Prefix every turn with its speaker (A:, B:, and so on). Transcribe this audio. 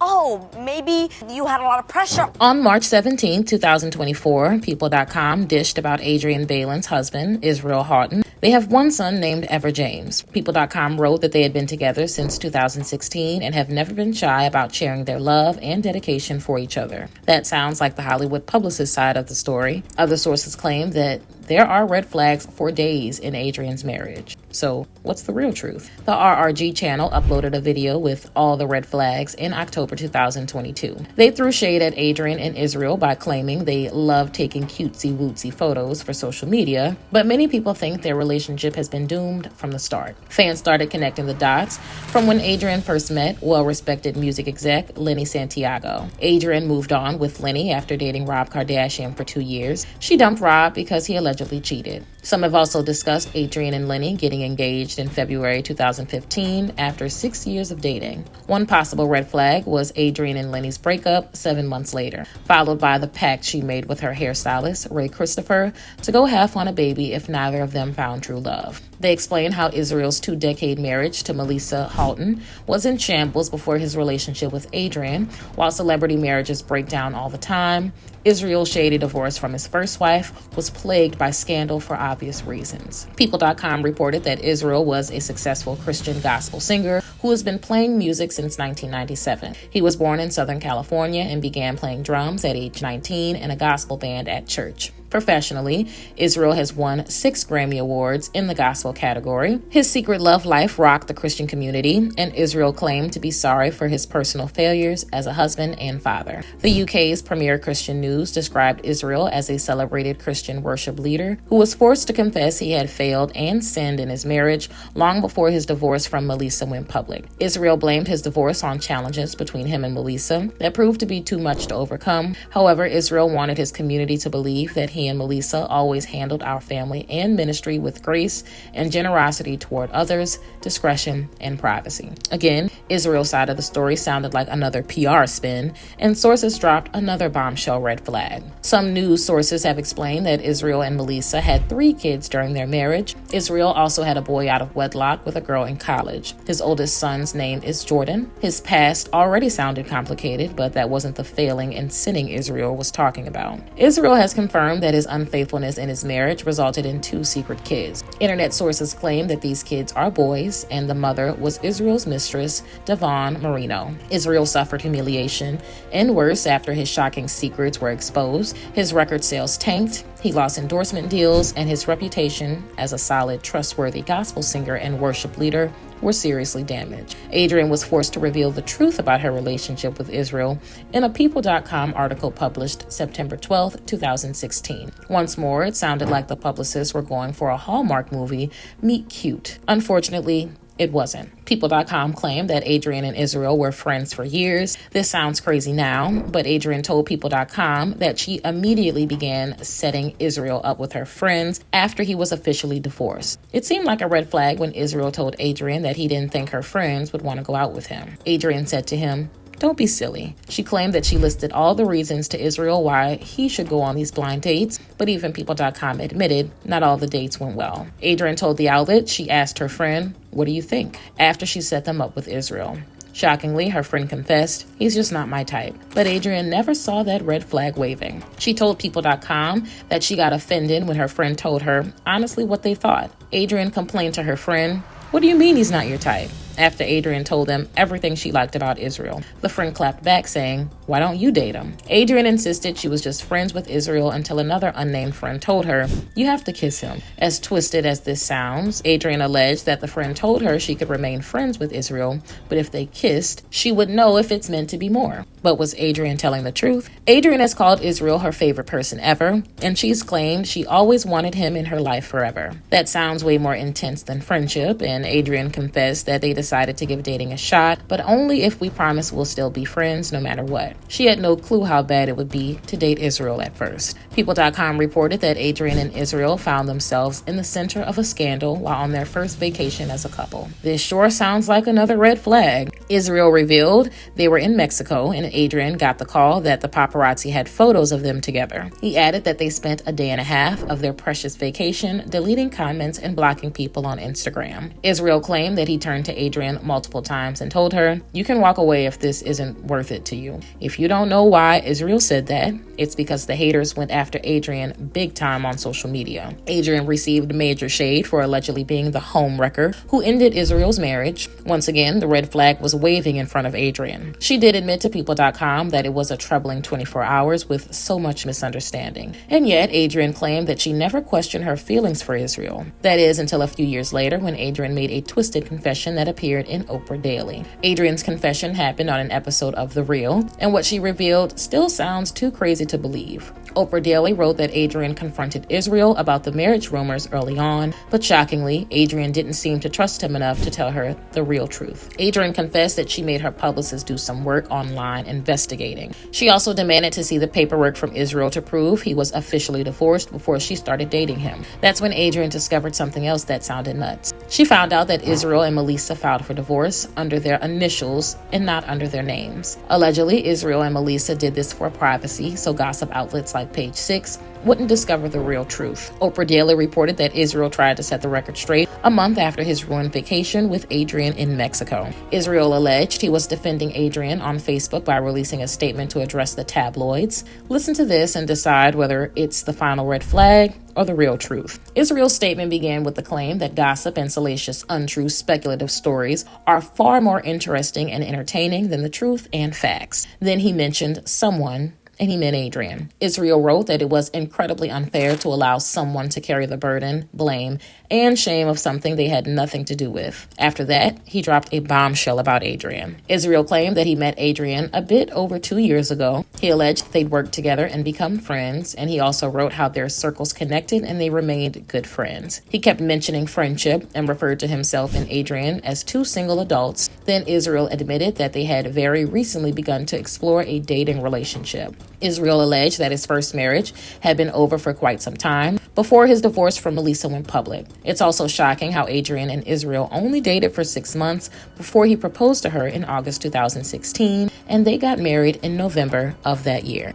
A: oh, maybe you had a lot of pressure.
B: On March 17, 2024, People.com dished about Adrienne Bailon's husband, Israel Houghton. They have one son named Ever James. People.com wrote that they had been together since 2016 and have never been shy about sharing their love and dedication for each other. That sounds like the Hollywood publicist side of the story. Other sources claim that there are red flags for days in Adrienne's marriage. So, what's the real truth? The RRG channel uploaded a video with all the red flags in October 2022. They threw shade at Adrienne and Israel by claiming they love taking cutesy-wootsy photos for social media, but many people think their relationship has been doomed from the start. Fans started connecting the dots from when Adrienne first met well-respected music exec Lenny Santiago. Adrienne moved on with Lenny after dating Rob Kardashian for 2 years. She dumped Rob because he allegedly cheated. Some have also discussed Adrienne and Lenny getting engaged in February 2015 after 6 years of dating. One possible red flag was Adrienne and Lenny's breakup 7 months later, followed by the pact she made with her hairstylist, Ray Christopher, to go half on a baby if neither of them found true love. They explained how Israel's 2-decade marriage to Melissa Houghton was in shambles before his relationship with Adrienne. While celebrity marriages break down all the time, Israel's shady divorce from his first wife was plagued by scandal for obvious reasons. People.com reported that Israel was a successful Christian gospel singer who has been playing music since 1997. He was born in Southern California and began playing drums at age 19 in a gospel band at church. Professionally, Israel has won 6 Grammy Awards in the gospel category. His secret love life rocked the Christian community, and Israel claimed to be sorry for his personal failures as a husband and father. The UK's premier Christian news described Israel as a celebrated Christian worship leader who was forced to confess he had failed and sinned in his marriage long before his divorce from Melissa went public. Israel blamed his divorce on challenges between him and Melissa that proved to be too much to overcome. However, Israel wanted his community to believe that he and Melissa always handled our family and ministry with grace and generosity toward others, discretion, and privacy. Again, Israel's side of the story sounded like another PR spin, and sources dropped another bombshell red flag. Some news sources have explained that Israel and Melissa had 3 kids during their marriage. Israel also had a boy out of wedlock with a girl in college. His oldest son's name is Jordan. His past already sounded complicated, but that wasn't the failing and sinning Israel was talking about. Israel has confirmed that his unfaithfulness in his marriage resulted in 2 secret kids. Internet sources claim that these kids are boys, and the mother was Israel's mistress, Devon Marino. Israel suffered humiliation and worse after his shocking secrets were exposed. His record sales tanked, he lost endorsement deals, and his reputation as a solid, trustworthy gospel singer and worship leader were seriously damaged. Adrienne was forced to reveal the truth about her relationship with Israel in a People.com article published September 12, 2016. Once more, it sounded like the publicists were going for a Hallmark movie, Meet Cute. Unfortunately, it wasn't. People.com claimed that Adrienne and Israel were friends for years. This sounds crazy now, but Adrienne told People.com that she immediately began setting Israel up with her friends after he was officially divorced. It seemed like a red flag when Israel told Adrienne that he didn't think her friends would want to go out with him. Adrienne said to him, "Don't be silly." She claimed that she listed all the reasons to Israel why he should go on these blind dates, but even People.com admitted not all the dates went well. Adrienne told the outlet she asked her friend, "What do you think?" after she set them up with Israel. Shockingly, her friend confessed, "He's just not my type." But Adrienne never saw that red flag waving. She told People.com that she got offended when her friend told her honestly what they thought. Adrienne complained to her friend, "What do you mean he's not your type?" after Adrienne told them everything she liked about Israel. The friend clapped back saying, "Why don't you date him?" Adrienne insisted she was just friends with Israel until another unnamed friend told her, "You have to kiss him." As twisted as this sounds, Adrienne alleged that the friend told her she could remain friends with Israel, but if they kissed, she would know if it's meant to be more. But was Adrienne telling the truth? Adrienne has called Israel her favorite person ever, and she's claimed she always wanted him in her life forever. That sounds way more intense than friendship, and Adrienne confessed that they decided to give dating a shot, but only if we promise we'll still be friends no matter what. She had no clue how bad it would be to date Israel at first. People.com reported that Adrienne and Israel found themselves in the center of a scandal while on their first vacation as a couple. This sure sounds like another red flag. Israel revealed they were in Mexico, and Adrienne got the call that the paparazzi had photos of them together. He added that they spent a day and a half of their precious vacation deleting comments and blocking people on Instagram. Israel claimed that he turned to Adrienne multiple times and told her, "You can walk away if this isn't worth it to you." If you don't know why Israel said that, it's because the haters went after Adrienne big time on social media. Adrienne received major shade for allegedly being the homewrecker who ended Israel's marriage. Once again, the red flag was waving in front of Adrienne. She did admit to People.com that it was a troubling 24 hours with so much misunderstanding. And yet, Adrienne claimed that she never questioned her feelings for Israel. That is, until a few years later when Adrienne made a twisted confession that appeared in Oprah Daily. Adrienne's confession happened on an episode of The Real, and what she revealed still sounds too crazy to believe. Oprah Daily wrote that Adrienne confronted Israel about the marriage rumors early on, but shockingly, Adrienne didn't seem to trust him enough to tell her the real truth. Adrienne confessed that she made her publicist do some work online investigating. She also demanded to see the paperwork from Israel to prove he was officially divorced before she started dating him. That's when Adrienne discovered something else that sounded nuts. She found out that Israel and Melissa filed for divorce under their initials and not under their names. Allegedly, Israel and Melissa did this for privacy, so gossip outlets like Page 6 wouldn't discover the real truth. Oprah Daily reported that Israel tried to set the record straight a month after his ruined vacation with Adrienne in Mexico. Israel alleged he was defending Adrienne on Facebook by releasing a statement to address the tabloids. Listen to this and decide whether it's the final red flag or the real truth. Israel's statement began with the claim that gossip and salacious, untrue, speculative stories are far more interesting and entertaining than the truth and facts. Then he mentioned someone, and he meant Adrienne. Israel wrote that it was incredibly unfair to allow someone to carry the burden, blame, and shame of something they had nothing to do with. After that, he dropped a bombshell about Adrienne. Israel claimed that he met Adrienne a bit over 2 years ago. He alleged they'd worked together and become friends, and he also wrote how their circles connected and they remained good friends. He kept mentioning friendship and referred to himself and Adrienne as two single adults. Then Israel admitted that they had very recently begun to explore a dating relationship. Israel alleged that his first marriage had been over for quite some time before his divorce from Melissa went public. It's also shocking how Adrienne and Israel only dated for 6 months before he proposed to her in August 2016, and they got married in November of that year.